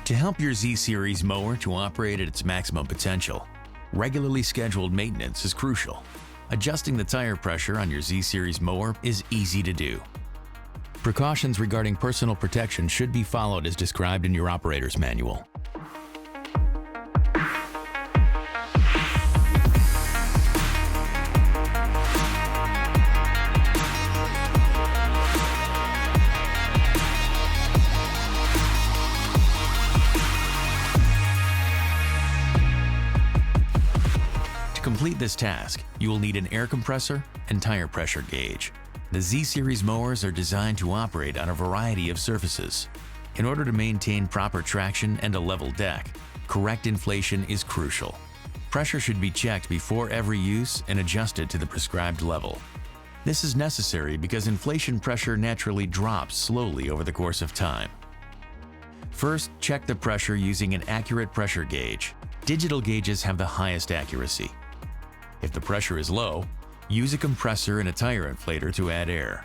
To help your Z Series mower to operate at its maximum potential, regularly scheduled maintenance is crucial. Adjusting the tire pressure on your Z Series mower is easy to do. Precautions regarding personal protection should be followed as described in your operator's manual. To complete this task, you will need an air compressor and tire pressure gauge. The Z Series mowers are designed to operate on a variety of surfaces. In order to maintain proper traction and a level deck, correct inflation is crucial. Pressure should be checked before every use and adjusted to the prescribed level. This is necessary because inflation pressure naturally drops slowly over the course of time. First, check the pressure using an accurate pressure gauge. Digital gauges have the highest accuracy. If the pressure is low, use a compressor and a tire inflator to add air.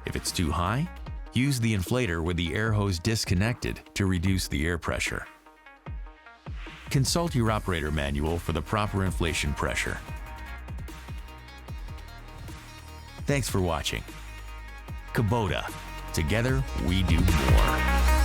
If it's too high, use the inflator with the air hose disconnected to reduce the air pressure. Consult your operator manual for the proper inflation pressure. Thanks for watching. Kubota. Together, we do more.